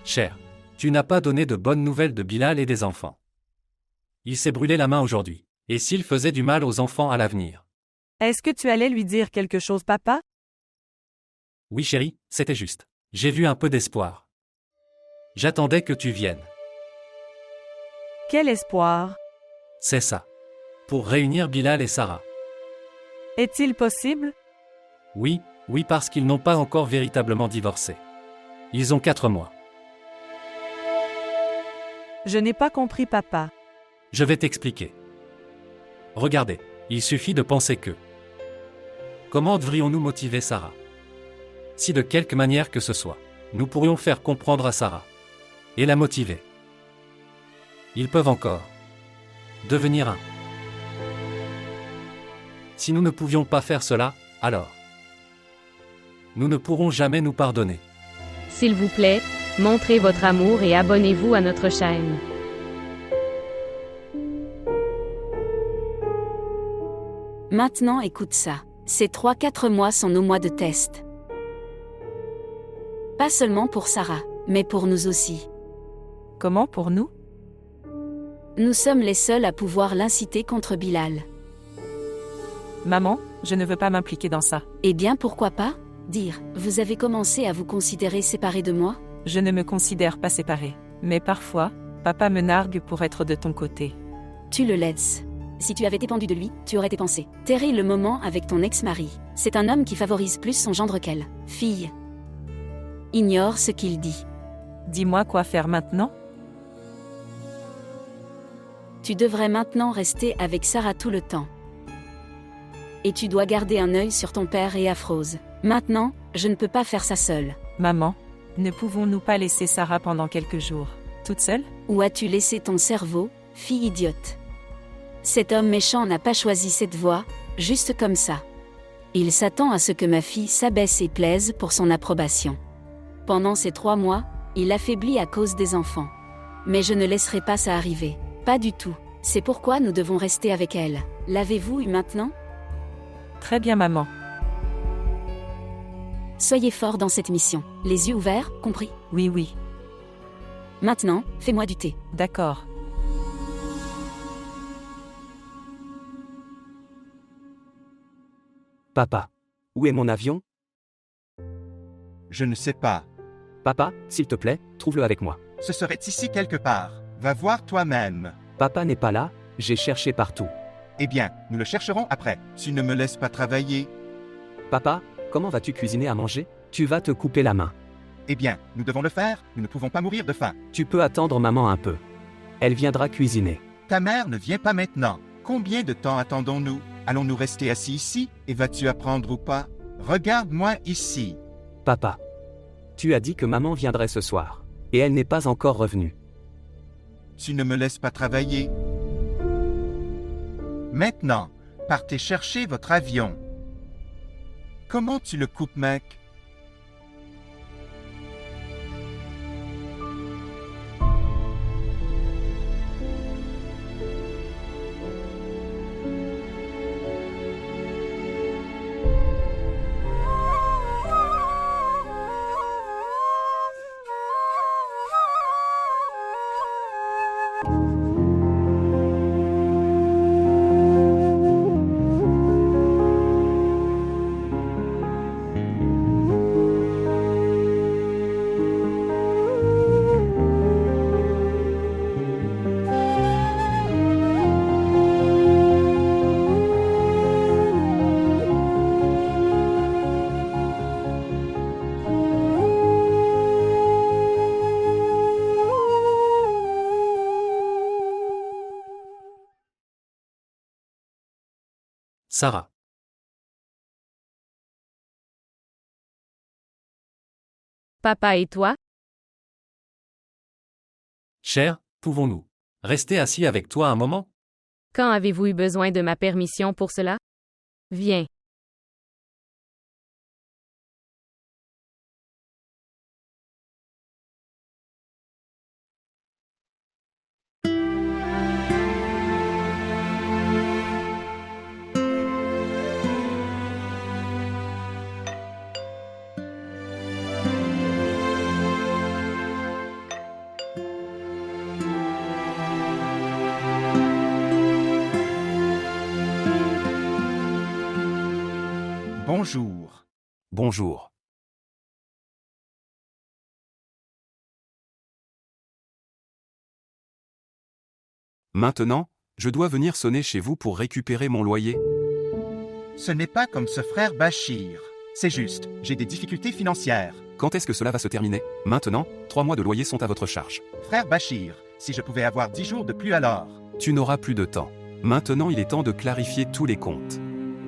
Cher, tu n'as pas donné de bonnes nouvelles de Bilal et des enfants. Il s'est brûlé la main aujourd'hui. Et s'il faisait du mal aux enfants à l'avenir? Est-ce que tu allais lui dire quelque chose, papa? Oui chérie, c'était juste. J'ai vu un peu d'espoir. J'attendais que tu viennes. Quel espoir! C'est ça. Pour réunir Bilal et Sarah. Est-il possible? Oui, oui parce qu'ils n'ont pas encore véritablement divorcé. Ils ont 4 mois. Je n'ai pas compris, papa. Je vais t'expliquer. Regardez, il suffit de penser que... Comment devrions-nous motiver Sarah? Si de quelque manière que ce soit, nous pourrions faire comprendre à Sarah. Et la motiver. Ils peuvent encore devenir un. Si nous ne pouvions pas faire cela, alors nous ne pourrons jamais nous pardonner. S'il vous plaît, montrez votre amour et abonnez-vous à notre chaîne. Maintenant écoute ça. Ces 3-4 mois sont nos mois de test. Pas seulement pour Sarah, mais pour nous aussi. Comment pour nous? Nous sommes les seuls à pouvoir l'inciter contre Bilal. Maman, je ne veux pas m'impliquer dans ça. Eh bien pourquoi pas? Dire, vous avez commencé à vous considérer séparé de moi? Je ne me considère pas séparée. Mais parfois, papa me nargue pour être de ton côté. Tu le laisses. Si tu avais dépendu de lui, tu aurais tes pensées. Terry le moment avec ton ex-mari. C'est un homme qui favorise plus son gendre qu'elle. Fille. Ignore ce qu'il dit. Dis-moi quoi faire maintenant? Tu devrais maintenant rester avec Sarah tout le temps. Et tu dois garder un œil sur ton père et Afrose. Maintenant, je ne peux pas faire ça seule. Maman, ne pouvons-nous pas laisser Sarah pendant quelques jours, toute seule? Où as-tu laissé ton cerveau, fille idiote? Cet homme méchant n'a pas choisi cette voie, juste comme ça. Il s'attend à ce que ma fille s'abaisse et plaise pour son approbation. Pendant ces 3 mois, il affaiblit à cause des enfants. Mais je ne laisserai pas ça arriver. Pas du tout. C'est pourquoi nous devons rester avec elle. L'avez-vous eu maintenant? Très bien, maman. Soyez fort dans cette mission. Les yeux ouverts, compris? Oui, oui. Maintenant, fais-moi du thé. D'accord. Papa. Où est mon avion? Je ne sais pas. Papa, s'il te plaît, trouve-le avec moi. Ce serait ici quelque part. Va voir toi-même. Papa n'est pas là, j'ai cherché partout. Eh bien, nous le chercherons après. Tu ne me laisses pas travailler. Papa, comment vas-tu cuisiner à manger? Tu vas te couper la main. Eh bien, nous devons le faire. Nous ne pouvons pas mourir de faim. Tu peux attendre maman un peu. Elle viendra cuisiner. Ta mère ne vient pas maintenant. Combien de temps attendons-nous? Allons-nous rester assis ici? Et vas-tu apprendre ou pas? Regarde-moi ici. Papa. Tu as dit que maman viendrait ce soir. Et elle n'est pas encore revenue. Tu ne me laisses pas travailler. Maintenant, partez chercher votre avion. Comment tu le coupes, mec? Sarah. Papa et toi? Cher, pouvons-nous rester assis avec toi un moment? Quand avez-vous eu besoin de ma permission pour cela? Viens. Bonjour. Bonjour. Maintenant, je dois venir sonner chez vous pour récupérer mon loyer. Ce n'est pas comme ce frère Bachir. C'est juste, j'ai des difficultés financières. Quand est-ce que cela va se terminer? Maintenant, 3 mois de loyer sont à votre charge. Frère Bachir, si je pouvais avoir 10 jours de plus alors. Tu n'auras plus de temps. Maintenant, il est temps de clarifier tous les comptes.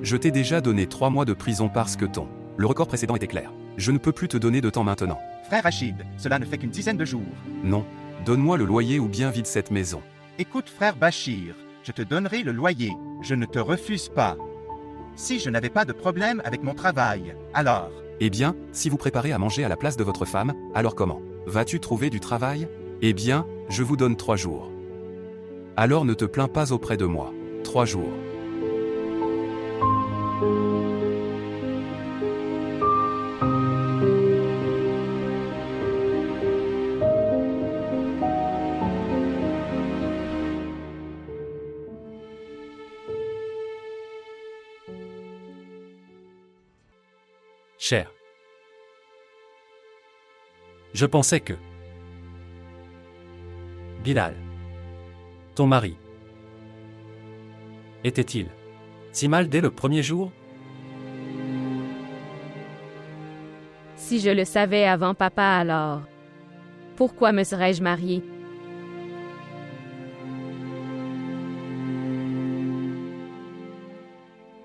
Je t'ai déjà donné 3 mois de prison parce que le record précédent était clair. Je ne peux plus te donner de temps maintenant. Frère Rachid, cela ne fait qu'une dizaine de jours. Non. Donne-moi le loyer ou bien vide cette maison. Écoute frère Bachir, je te donnerai le loyer, je ne te refuse pas. Si je n'avais pas de problème avec mon travail, alors... Eh bien, si vous préparez à manger à la place de votre femme, alors comment? Vas-tu trouver du travail? Eh bien, je vous donne 3 jours. Alors ne te plains pas auprès de moi. 3 jours. Cher. Je pensais que Bilal, ton mari, était-il si mal dès le premier jour? Si je le savais avant papa alors, pourquoi me serais-je mariée?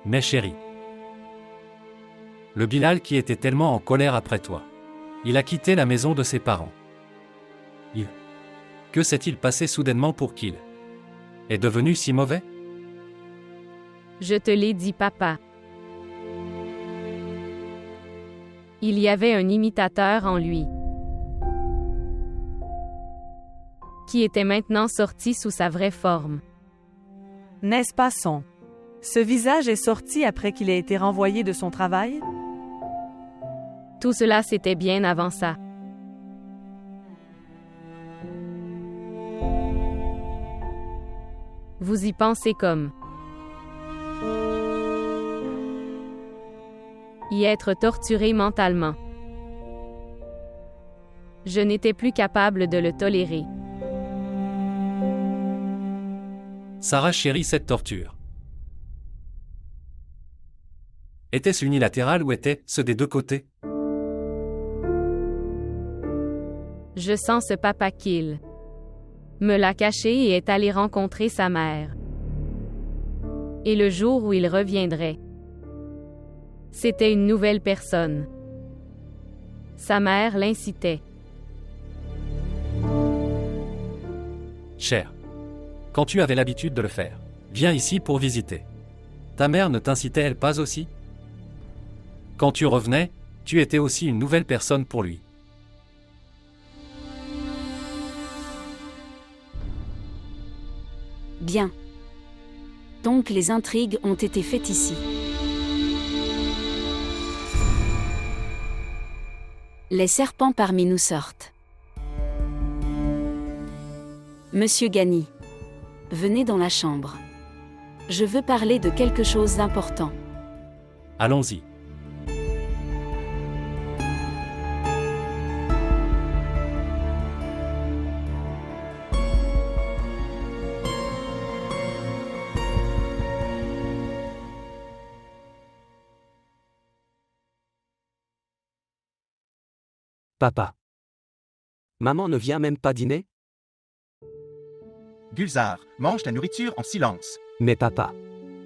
Mais chérie, le Bilal qui était tellement en colère après toi, il a quitté la maison de ses parents. Que s'est-il passé soudainement pour qu'il est devenu si mauvais? Je te l'ai dit, papa. Il y avait un imitateur en lui, qui était maintenant sorti sous sa vraie forme. N'est-ce pas son? Ce visage est sorti après qu'il ait été renvoyé de son travail? Tout cela c'était bien avant ça. Vous y pensez comme y être torturé mentalement. Je n'étais plus capable de le tolérer. Sarah chérit cette torture. Était-ce unilatéral ou était-ce des deux côtés? Je sens ce papa qu'il me l'a caché et est allé rencontrer sa mère. Et le jour où il reviendrait, c'était une nouvelle personne. Sa mère l'incitait. Cher, quand tu avais l'habitude de le faire, viens ici pour visiter. Ta mère ne t'incitait-elle pas aussi? Quand tu revenais, tu étais aussi une nouvelle personne pour lui. Bien. Donc les intrigues ont été faites ici. Les serpents parmi nous sortent. Monsieur Gani, venez dans la chambre. Je veux parler de quelque chose d'important. Allons-y. Papa. Maman ne vient même pas dîner? Gulzar, mange ta nourriture en silence. Mais papa.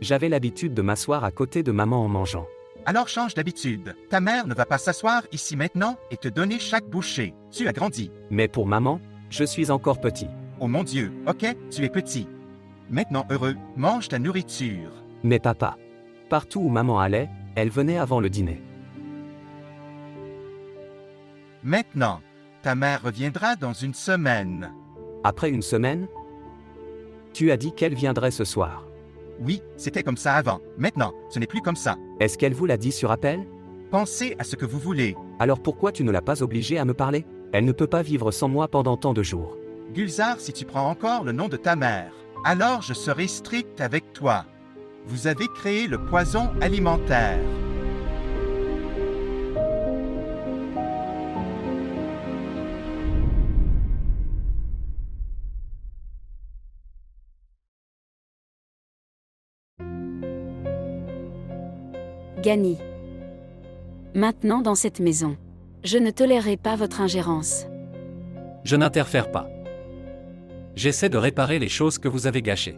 J'avais l'habitude de m'asseoir à côté de maman en mangeant. Alors change d'habitude. Ta mère ne va pas s'asseoir ici maintenant et te donner chaque bouchée. Tu as grandi. Mais pour maman, je suis encore petit. Oh mon Dieu, ok, tu es petit. Maintenant heureux, mange ta nourriture. Mais papa. Partout où maman allait, elle venait avant le dîner. Maintenant, ta mère reviendra dans une semaine. Après une semaine? Tu as dit qu'elle viendrait ce soir. Oui, c'était comme ça avant. Maintenant, ce n'est plus comme ça. Est-ce qu'elle vous l'a dit sur appel? Pensez à ce que vous voulez. Alors pourquoi tu ne l'as pas obligée à me parler? Elle ne peut pas vivre sans moi pendant tant de jours. Gulzar, si tu prends encore le nom de ta mère, alors je serai strict avec toi. Vous avez créé le poison alimentaire. Gani. Maintenant dans cette maison. Je ne tolérerai pas votre ingérence. Je n'interfère pas. J'essaie de réparer les choses que vous avez gâchées.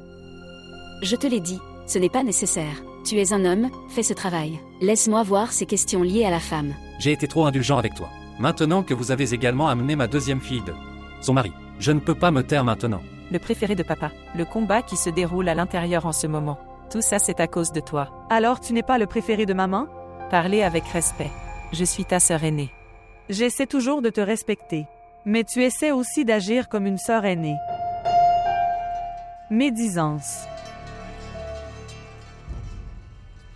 Je te l'ai dit, ce n'est pas nécessaire. Tu es un homme, fais ce travail. Laisse-moi voir ces questions liées à la femme. J'ai été trop indulgent avec toi. Maintenant que vous avez également amené ma deuxième fille de son mari, je ne peux pas me taire maintenant. Le préféré de papa. Le combat qui se déroule à l'intérieur en ce moment. Tout ça c'est à cause de toi. Alors tu n'es pas le préféré de maman? Parlez avec respect. Je suis ta sœur aînée. J'essaie toujours de te respecter. Mais tu essaies aussi d'agir comme une sœur aînée. Médisance.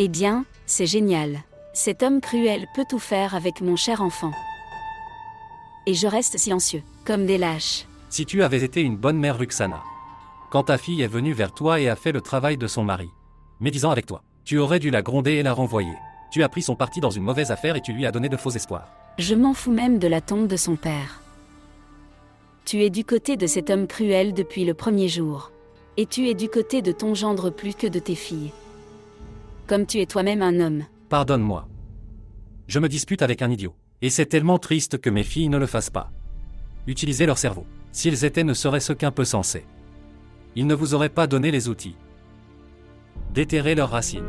Eh bien, c'est génial. Cet homme cruel peut tout faire avec mon cher enfant. Et je reste silencieux, comme des lâches. Si tu avais été une bonne mère Ruxana, quand ta fille est venue vers toi et a fait le travail de son mari, médisant avec toi, tu aurais dû la gronder et la renvoyer. Tu as pris son parti dans une mauvaise affaire et tu lui as donné de faux espoirs. Je m'en fous même de la tombe de son père. Tu es du côté de cet homme cruel depuis le premier jour. Et tu es du côté de ton gendre plus que de tes filles. Comme tu es toi-même un homme. Pardonne-moi. Je me dispute avec un idiot. Et c'est tellement triste que mes filles ne le fassent pas. Utilisez leur cerveau. S'ils étaient ne serait-ce qu'un peu sensés. Ils ne vous auraient pas donné les outils. Déterrez leurs racines.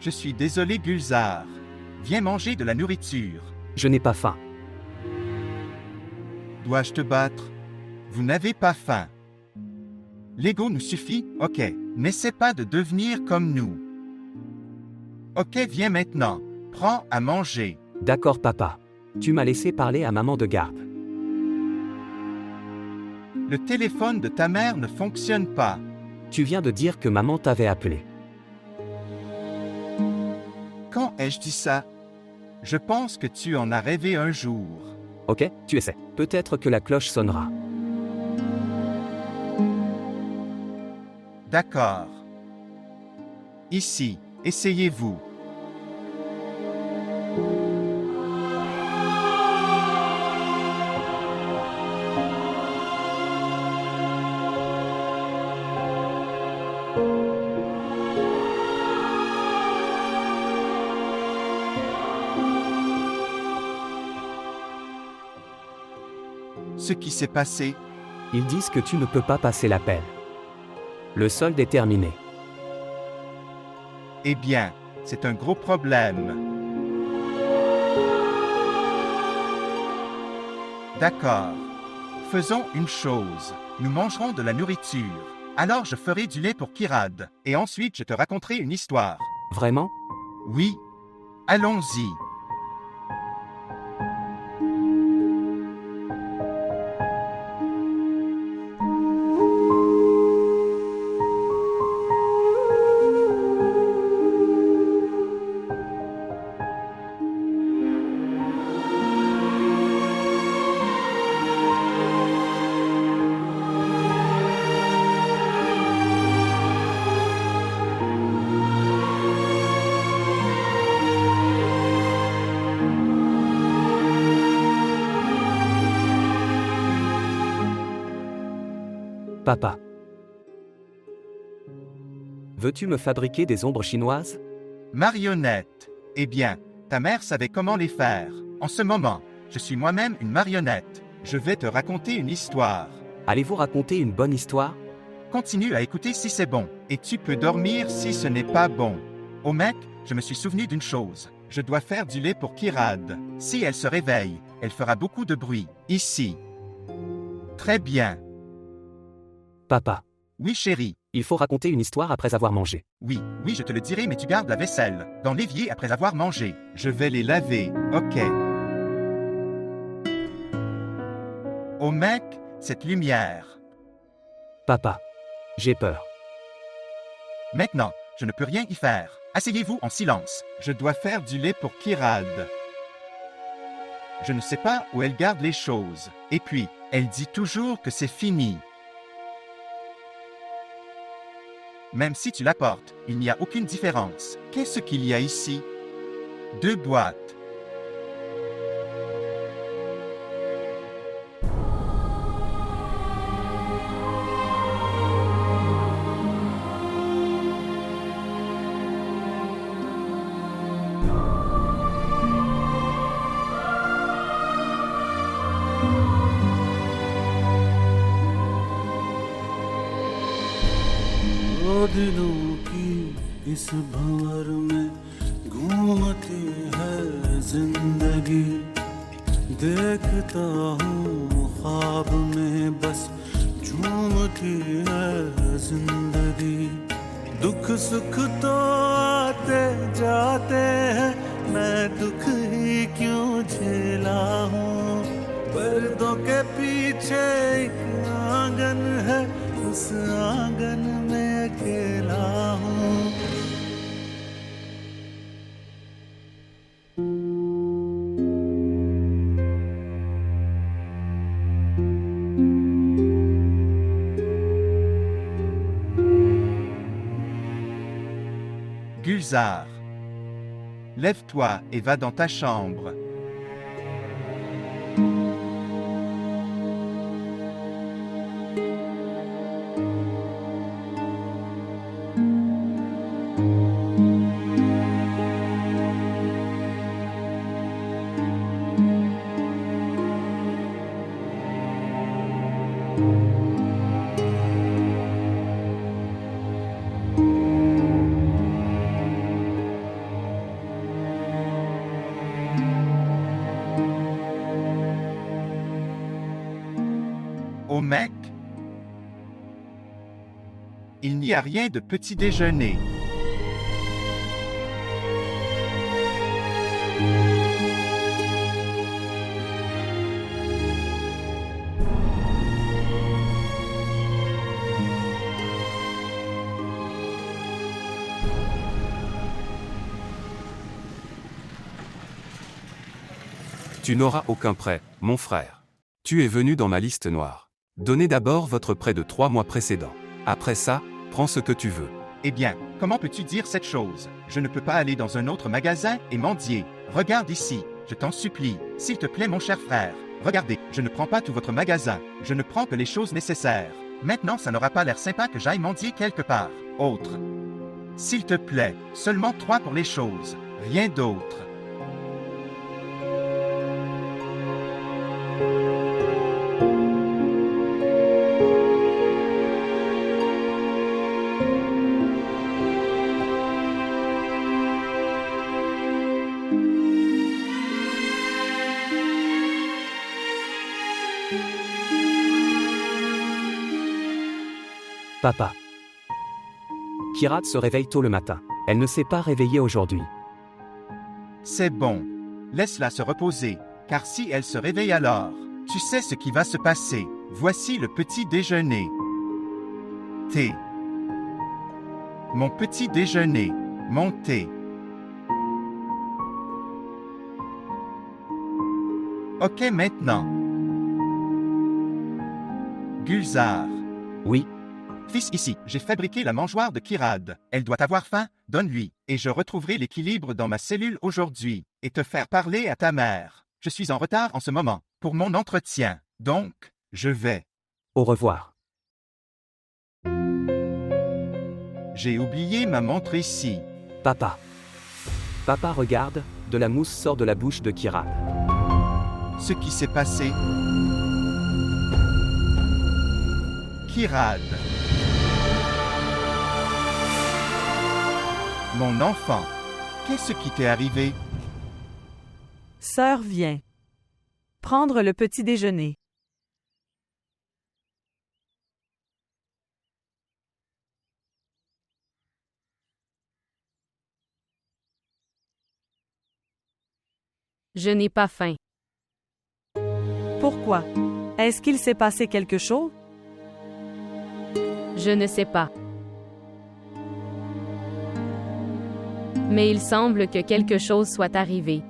Je suis désolé, Gulzar. Viens manger de la nourriture. Je n'ai pas faim. Dois-je te battre? Vous n'avez pas faim. L'ego nous suffit, ok. N'essaie pas de devenir comme nous. Ok, viens maintenant. Prends à manger. D'accord papa. Tu m'as laissé parler à maman de garde. Le téléphone de ta mère ne fonctionne pas. Tu viens de dire que maman t'avait appelé. Quand ai-je dit ça? Je pense que tu en as rêvé un jour. Ok, tu essaies. Peut-être que la cloche sonnera. D'accord. Ici, essayez-vous. Ce qui s'est passé? Ils disent que tu ne peux pas passer l'appel. Le solde est terminé. Eh bien, c'est un gros problème. D'accord. Faisons une chose. Nous mangerons de la nourriture. Alors je ferai du lait pour Kirad. Et ensuite je te raconterai une histoire. Vraiment? Oui. Allons-y. Papa. Veux-tu me fabriquer des ombres chinoises? Marionnette. Eh bien, ta mère savait comment les faire. En ce moment, je suis moi-même une marionnette. Je vais te raconter une histoire. Allez-vous raconter une bonne histoire? Continue à écouter si c'est bon. Et tu peux dormir si ce n'est pas bon. Oh mec, je me suis souvenu d'une chose. Je dois faire du lait pour Kirad. Si elle se réveille, elle fera beaucoup de bruit. Ici. Très bien. Papa. Oui, chérie. Il faut raconter une histoire après avoir mangé. Oui, je te le dirai, mais tu gardes la vaisselle dans l'évier après avoir mangé. Je vais les laver, ok. Oh mec, cette lumière. Papa. J'ai peur. Maintenant, je ne peux rien y faire. Asseyez-vous en silence. Je dois faire du lait pour Kirad. Je ne sais pas où elle garde les choses. Et puis, elle dit toujours que c'est fini. Même si tu la portes, il n'y a aucune différence. Qu'est-ce qu'il y a ici? 2 boîtes. दिलों की इस भंवर में घूमती है जिंदगी देखता हूँ ख्वाब में बस झूमती है जिंदगी दुख सुख तो आते जाते हैं मैं दुख ही क्यों झेला हूँ पर्दों के पीछे एक आंगन है उस आंगन में अकेला हूँ Gulzar. Lève-toi et va dans ta chambre. Au mec, il n'y a rien de petit déjeuner. Tu n'auras aucun prêt, mon frère. Tu es venu dans ma liste noire. Donnez d'abord votre prêt de 3 mois précédents. Après ça, prends ce que tu veux. Eh bien, comment peux-tu dire cette chose? Je ne peux pas aller dans un autre magasin et mendier. Regarde ici, je t'en supplie, s'il te plaît mon cher frère. Regardez, je ne prends pas tout votre magasin, je ne prends que les choses nécessaires. Maintenant ça n'aura pas l'air sympa que j'aille mendier quelque part. Autre. S'il te plaît, seulement 3 pour les choses, rien d'autre. Papa. Kirat se réveille tôt le matin. Elle ne s'est pas réveillée aujourd'hui. C'est bon. Laisse-la se reposer, car si elle se réveille alors, tu sais ce qui va se passer. Voici le petit déjeuner. Thé. Mon petit déjeuner. Mon thé. Ok maintenant. Gulzar. Oui. Fils ici, j'ai fabriqué la mangeoire de Kirad. Elle doit avoir faim, donne-lui, et je retrouverai l'équilibre dans ma cellule aujourd'hui, et te faire parler à ta mère. Je suis en retard en ce moment, pour mon entretien, donc, je vais. Au revoir. J'ai oublié ma montre ici. Papa. Papa regarde, de la mousse sort de la bouche de Kirat. Ce qui s'est passé. Kirad. Mon enfant, qu'est-ce qui t'est arrivé? Sœur vient. Prendre le petit déjeuner. Je n'ai pas faim. Pourquoi? Est-ce qu'il s'est passé quelque chose? Je ne sais pas. Mais il semble que quelque chose soit arrivé.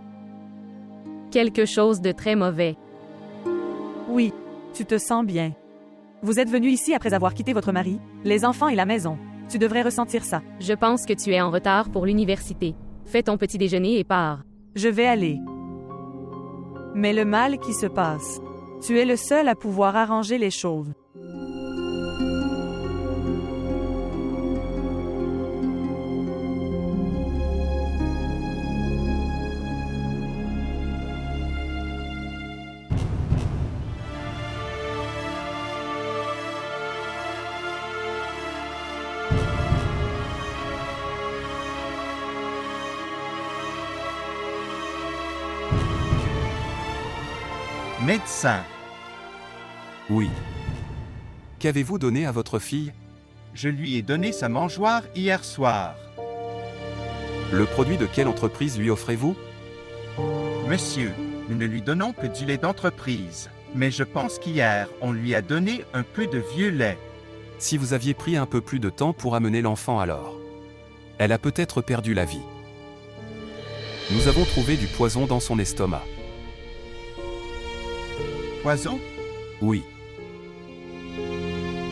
Quelque chose de très mauvais. Oui, tu te sens bien. Vous êtes venu ici après avoir quitté votre mari, les enfants et la maison. Tu devrais ressentir ça. Je pense que tu es en retard pour l'université. Fais ton petit déjeuner et pars. Je vais aller. Mais le mal qui se passe. Tu es le seul à pouvoir arranger les choses. Médecin. Oui. Qu'avez-vous donné à votre fille? Je lui ai donné sa mangeoire hier soir. Le produit de quelle entreprise lui offrez-vous? Monsieur, nous ne lui donnons que du lait d'entreprise. Mais je pense qu'hier, on lui a donné un peu de vieux lait. Si vous aviez pris un peu plus de temps pour amener l'enfant alors. Elle a peut-être perdu la vie. Nous avons trouvé du poison dans son estomac. Poison? Oui.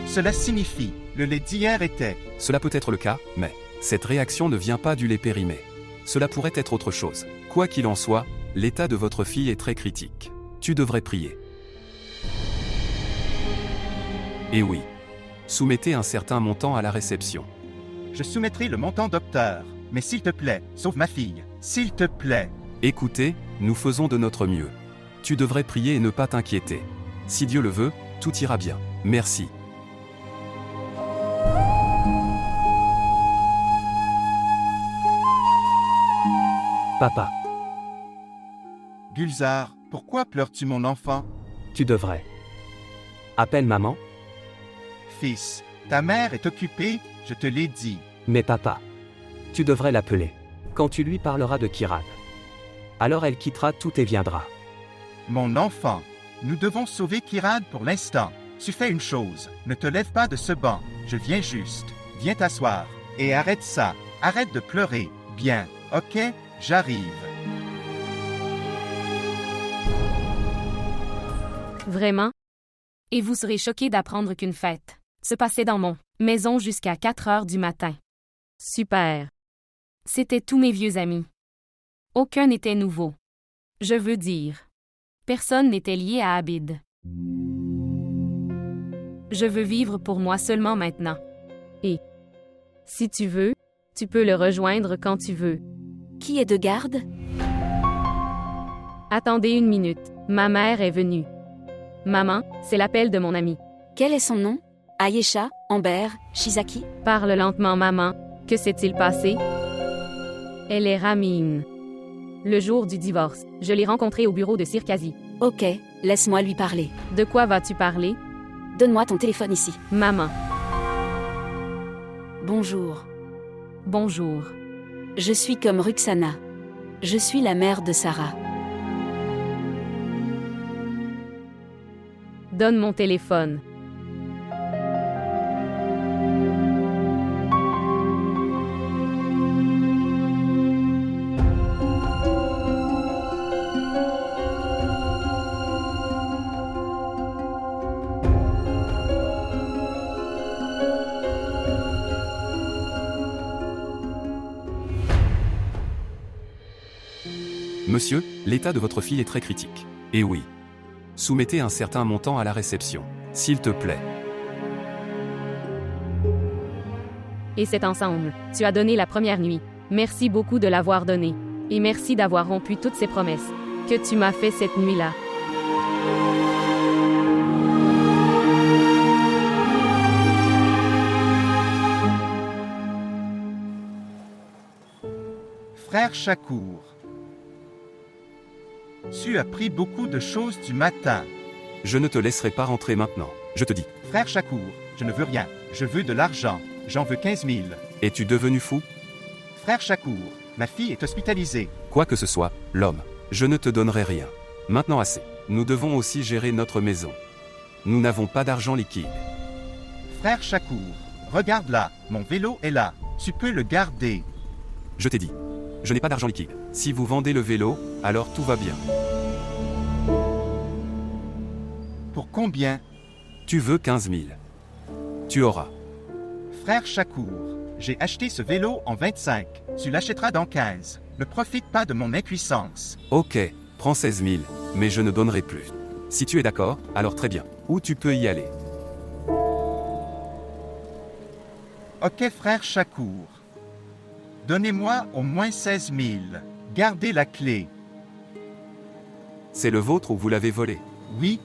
Cela signifie, le lait d'hier était. Cela peut être le cas, mais cette réaction ne vient pas du lait périmé. Cela pourrait être autre chose. Quoi qu'il en soit, l'état de votre fille est très critique. Tu devrais prier. Et oui. Soumettez un certain montant à la réception. Je soumettrai le montant docteur. Mais s'il te plaît, sauve ma fille. S'il te plaît. Écoutez, nous faisons de notre mieux. Tu devrais prier et ne pas t'inquiéter. Si Dieu le veut, tout ira bien. Merci. Papa, Gulzar, pourquoi pleures-tu mon enfant? tu devrais. Appelle maman. Fils, ta mère est occupée, je te l'ai dit. Mais papa, tu devrais l'appeler. Quand tu lui parleras de Kirad. Alors elle quittera tout et viendra. Mon enfant, nous devons sauver Kirad pour l'instant. Tu fais une chose, ne te lève pas de ce banc, je viens juste. Viens t'asseoir. Et arrête ça, arrête de pleurer. Bien, ok, j'arrive. Vraiment? Et vous serez choqués d'apprendre qu'une fête se passait dans mon maison jusqu'à 4 heures du matin. Super. C'étaient tous mes vieux amis. Aucun n'était nouveau. Je veux dire, personne n'était lié à Abid. Je veux vivre pour moi seulement maintenant. Et, si tu veux, tu peux le rejoindre quand tu veux. Qui est de garde? Attendez une minute. Ma mère est venue. Maman, c'est l'appel de mon ami. Quel est son nom? Ayesha, Amber, Shizaki? Parle lentement, maman. Que s'est-il passé? Elle est Ramin. Le jour du divorce, je l'ai rencontrée au bureau de Circasie. Ok, laisse-moi lui parler. De quoi vas-tu parler? Donne-moi ton téléphone ici. Maman. Bonjour. Bonjour. Je suis comme Ruxana. Je suis la mère de Sarah. Donne mon téléphone. Monsieur, l'état de votre fille est très critique. Et oui. Soumettez un certain montant à la réception. S'il te plaît. Et c'est ensemble. Tu as donné la première nuit. Merci beaucoup de l'avoir donné. Et merci d'avoir rompu toutes ces promesses que tu m'as fait cette nuit-là. Frère Chakour, tu as pris beaucoup de choses du matin. Je ne te laisserai pas rentrer maintenant. Je te dis. Frère Chakour, je ne veux rien. Je veux de l'argent. J'en veux 15 000. Es-tu devenu fou? Frère Chakour, ma fille est hospitalisée. Quoi que ce soit, l'homme. Je ne te donnerai rien. Maintenant assez. Nous devons aussi gérer notre maison. Nous n'avons pas d'argent liquide. Frère Chakour, regarde là, mon vélo est là. Tu peux le garder. Je t'ai dit. Je n'ai pas d'argent liquide. Si vous vendez le vélo, alors tout va bien. Pour combien? Tu veux 15 000. Tu auras. Frère Chakour, j'ai acheté ce vélo en 25. Tu l'achèteras dans 15. Ne profite pas de mon impuissance. Ok, prends 16 000, mais je ne donnerai plus. Si tu es d'accord, alors très bien. Où tu peux y aller. Ok, frère Chakour. Donnez-moi au moins 16 000. Gardez la clé. C'est le vôtre ou vous l'avez volé? Oui,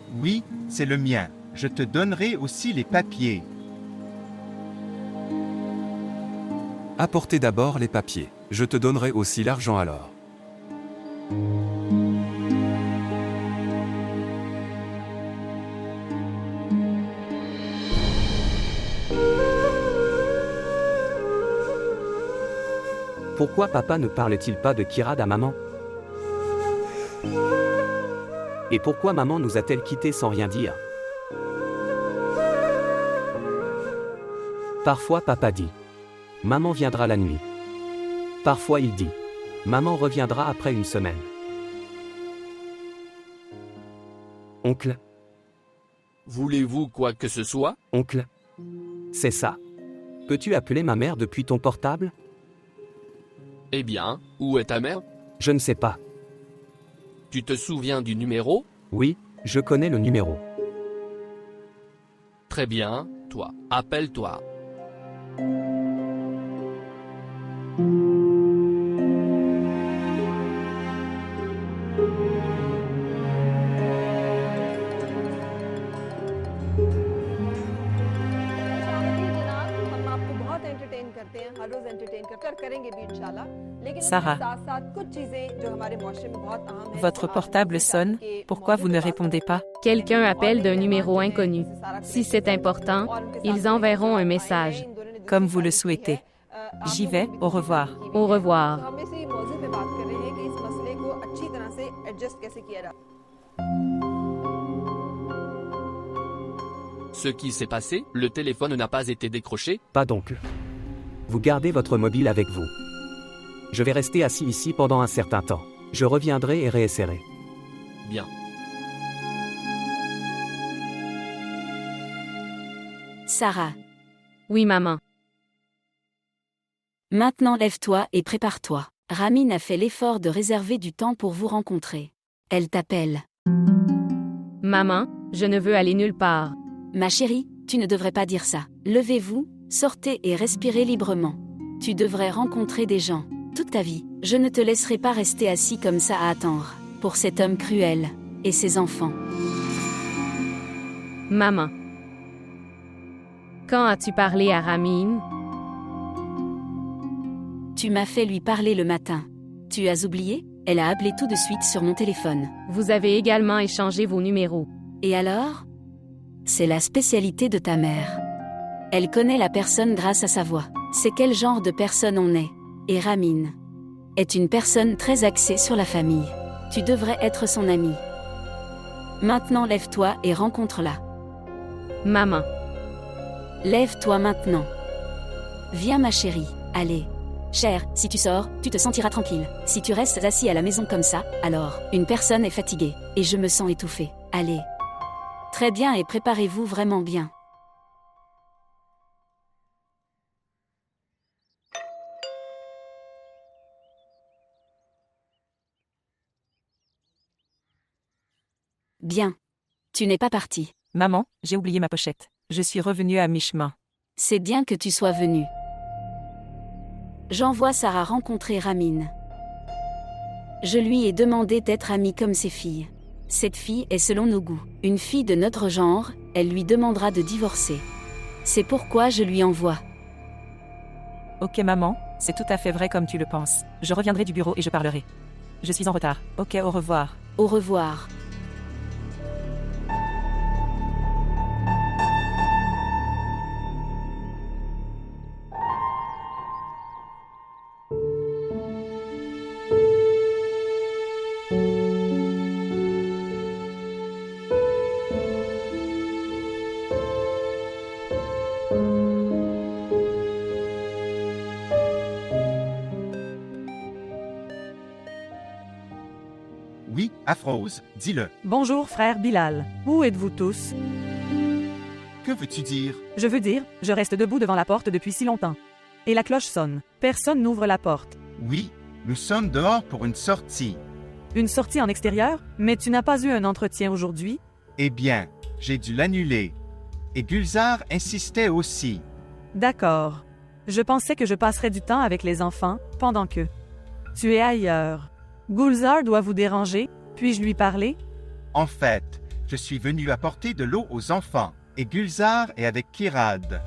c'est le mien. Je te donnerai aussi les papiers. Apportez d'abord les papiers. Je te donnerai aussi l'argent alors. Pourquoi papa ne parle-t-il pas de Kirad à maman? Et pourquoi maman nous a-t-elle quittés sans rien dire? Parfois papa dit « Maman viendra la nuit ». Parfois il dit « Maman reviendra après une semaine ». Oncle? Voulez-vous quoi que ce soit? Oncle? C'est ça. Peux-tu appeler ma mère depuis ton portable? Eh bien, où est ta mère? Je ne sais pas. Tu te souviens du numéro? Oui, je connais le numéro. Très bien, toi, appelle-toi. Sarah. Votre portable sonne, pourquoi vous ne répondez pas? Quelqu'un appelle d'un numéro inconnu. Si c'est important, ils enverront un message. Comme vous le souhaitez. J'y vais, au revoir. Au revoir. Ce qui s'est passé, le téléphone n'a pas été décroché? Pas d'oncle. Vous gardez votre mobile avec vous. Je vais rester assis ici pendant un certain temps. Je reviendrai et réessayerai. Bien. Sarah. Oui, maman. Maintenant lève-toi et prépare-toi. Ramin a fait l'effort de réserver du temps pour vous rencontrer. Elle t'appelle. Maman, je ne veux aller nulle part. Ma chérie, tu ne devrais pas dire ça. Levez-vous, sortez et respirez librement. Tu devrais rencontrer des gens. Toute ta vie, je ne te laisserai pas rester assis comme ça à attendre. Pour cet homme cruel. Et ses enfants. Maman. Quand as-tu parlé à Ramin? Tu m'as fait lui parler le matin. Tu as oublié? Elle a appelé tout de suite sur mon téléphone. Vous avez également échangé vos numéros. Et alors? C'est la spécialité de ta mère. Elle connaît la personne grâce à sa voix. C'est quel genre de personne on est. Et Ramin est une personne très axée sur la famille. Tu devrais être son ami. Maintenant lève-toi et rencontre-la. Maman. Lève-toi maintenant. Viens ma chérie, allez. Cher, si tu sors, tu te sentiras tranquille. Si tu restes assis à la maison comme ça, alors, une personne est fatiguée, et je me sens étouffée. Allez. Très bien et préparez-vous vraiment bien. Bien. Tu n'es pas parti. Maman, j'ai oublié ma pochette. Je suis revenue à mi-chemin. C'est bien que tu sois venue. J'envoie Sarah rencontrer Ramin. Je lui ai demandé d'être amie comme ses filles. Cette fille est selon nos goûts. Une fille de notre genre, elle lui demandera de divorcer. C'est pourquoi je lui envoie. Ok maman, c'est tout à fait vrai comme tu le penses. Je reviendrai du bureau et je parlerai. Je suis en retard. Ok, au revoir. Au revoir. Oui, Afrose, dis-le. Bonjour frère Bilal. Où êtes-vous tous? Que veux-tu dire? Je veux dire, je reste debout devant la porte depuis si longtemps. Et la cloche sonne. Personne n'ouvre la porte. Oui, nous sommes dehors pour une sortie. Une sortie en extérieur? Mais tu n'as pas eu un entretien aujourd'hui? Eh bien, j'ai dû l'annuler. Et Gulzar insistait aussi. D'accord. Je pensais que je passerais du temps avec les enfants, pendant que tu es ailleurs. Gulzar doit vous déranger? Puis-je lui parler? En fait, je suis venu apporter de l'eau aux enfants, et Gulzar est avec Kirad.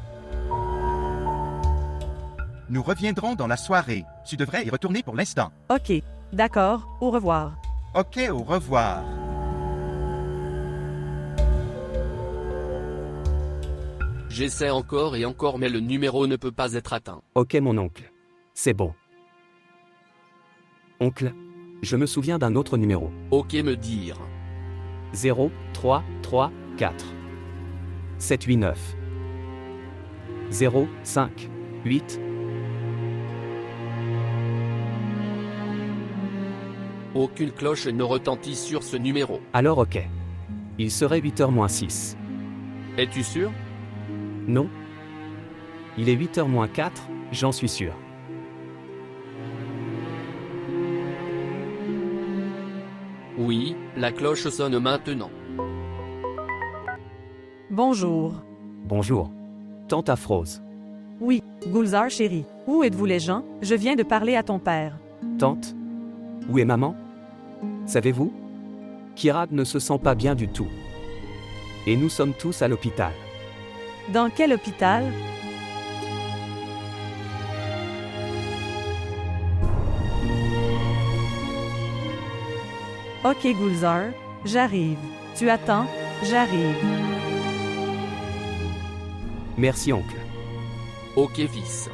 Nous reviendrons dans la soirée. Tu devrais y retourner pour l'instant. Ok. D'accord. Au revoir. Ok, au revoir. J'essaie encore et encore mais le numéro ne peut pas être atteint. Ok mon oncle. C'est bon. Oncle, je me souviens d'un autre numéro. Ok me dire. 0, 3, 3, 4. 7, 8, 9. 0, 5, 8. Aucune cloche ne retentit sur ce numéro. Alors ok. Il serait 8h moins 6. Es-tu sûr? Non. Il est 8h moins 4, j'en suis sûr. Oui, la cloche sonne maintenant. Bonjour. Bonjour. Tante Afrose. Oui, Gulzar chérie. Où êtes-vous les gens? Je viens de parler à ton père. Tante? Où est maman? Savez-vous? Kirad ne se sent pas bien du tout. Et nous sommes tous à l'hôpital. Dans quel hôpital? Ok Gulzar, j'arrive. Tu attends? J'arrive. Merci oncle. Ok fils.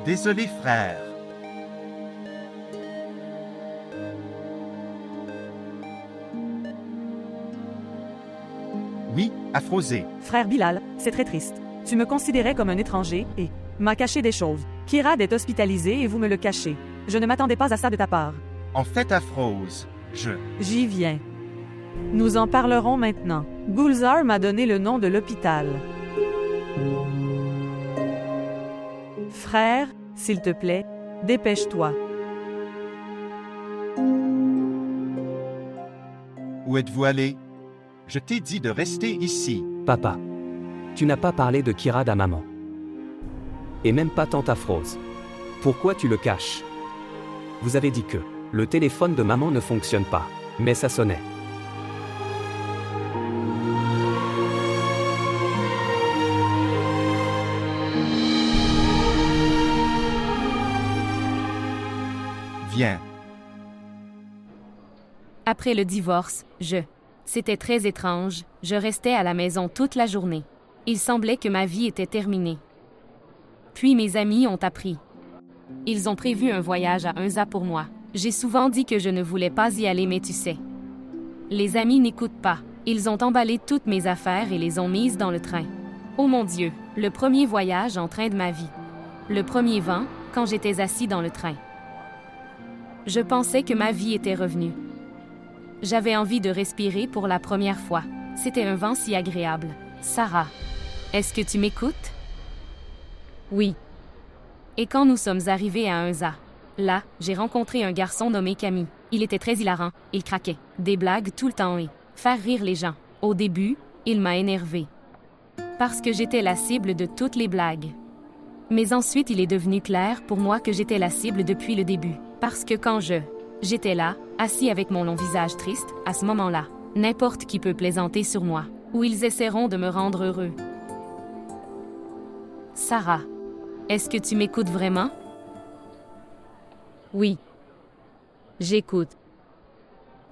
Désolé frère. Oui, Afrosé. Frère Bilal, c'est très triste. Tu me considérais comme un étranger et m'a caché des choses. Kirad est hospitalisé et vous me le cachez. Je ne m'attendais pas à ça de ta part. En fait, Afrose, J'y viens. Nous en parlerons maintenant. Gulzar m'a donné le nom de l'hôpital. Frère, s'il te plaît, dépêche-toi. Où êtes-vous allé? Je t'ai dit de rester ici. Papa. Tu n'as pas parlé de Kirad à maman. Et même pas tante Afrose. Pourquoi tu le caches? Vous avez dit que le téléphone de maman ne fonctionne pas, mais ça sonnait. Viens. Après le divorce, C'était très étrange, je restais à la maison toute la journée. Il semblait que ma vie était terminée. Puis mes amis ont appris. Ils ont prévu un voyage à Unza pour moi. J'ai souvent dit que je ne voulais pas y aller, mais tu sais. Les amis n'écoutent pas. Ils ont emballé toutes mes affaires et les ont mises dans le train. Oh mon Dieu, le premier voyage en train de ma vie. Le premier vent, quand j'étais assis dans le train. Je pensais que ma vie était revenue. J'avais envie de respirer pour la première fois. C'était un vent si agréable. Sarah, est-ce que tu m'écoutes? Oui. Et quand nous sommes arrivés à Unza, là, j'ai rencontré un garçon nommé Camille. Il était très hilarant, il craquait, des blagues tout le temps et faire rire les gens. Au début, il m'a énervé. Parce que j'étais la cible de toutes les blagues. Mais ensuite il est devenu clair pour moi que j'étais la cible depuis le début. Parce que quand j'étais là, assis avec mon long visage triste, à ce moment-là, n'importe qui peut plaisanter sur moi, ou ils essaieront de me rendre heureux. Sarah, est-ce que tu m'écoutes vraiment? Oui. J'écoute.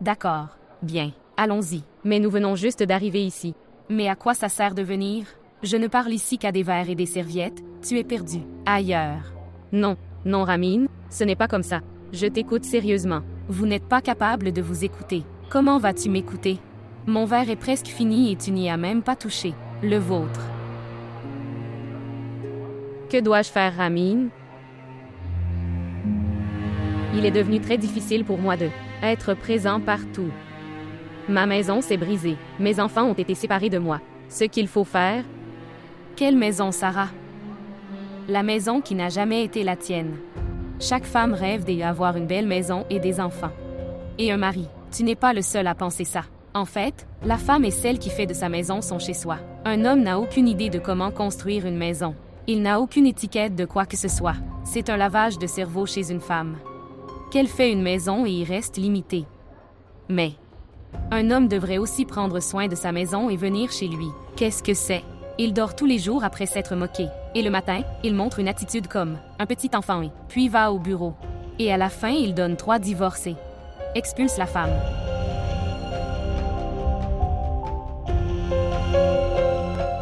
D'accord, bien, allons-y. Mais nous venons juste d'arriver ici. Mais à quoi ça sert de venir? Je ne parle ici qu'à des verres et des serviettes, tu es perdu. Ailleurs. Non, non Ramine, ce n'est pas comme ça. Je t'écoute sérieusement. Vous n'êtes pas capable de vous écouter. Comment vas-tu m'écouter? Mon verre est presque fini et tu n'y as même pas touché. Le vôtre. Que dois-je faire, Ramin? Il est devenu très difficile pour moi de être présent partout. Ma maison s'est brisée. Mes enfants ont été séparés de moi. Ce qu'il faut faire? Quelle maison, Sarah? La maison qui n'a jamais été la tienne. Chaque femme rêve d'avoir une belle maison et des enfants. Et un mari. Tu n'es pas le seul à penser ça. En fait, la femme est celle qui fait de sa maison son chez-soi. Un homme n'a aucune idée de comment construire une maison. Il n'a aucune étiquette de quoi que ce soit. C'est un lavage de cerveau chez une femme. Qu'elle fait une maison et y reste limitée. Mais un homme devrait aussi prendre soin de sa maison et venir chez lui. Qu'est-ce que c'est? Il dort tous les jours après s'être moqué. Et le matin, il montre une attitude comme un petit enfant et puis va au bureau. Et à la fin, il donne 3 divorcés. Expulse la femme.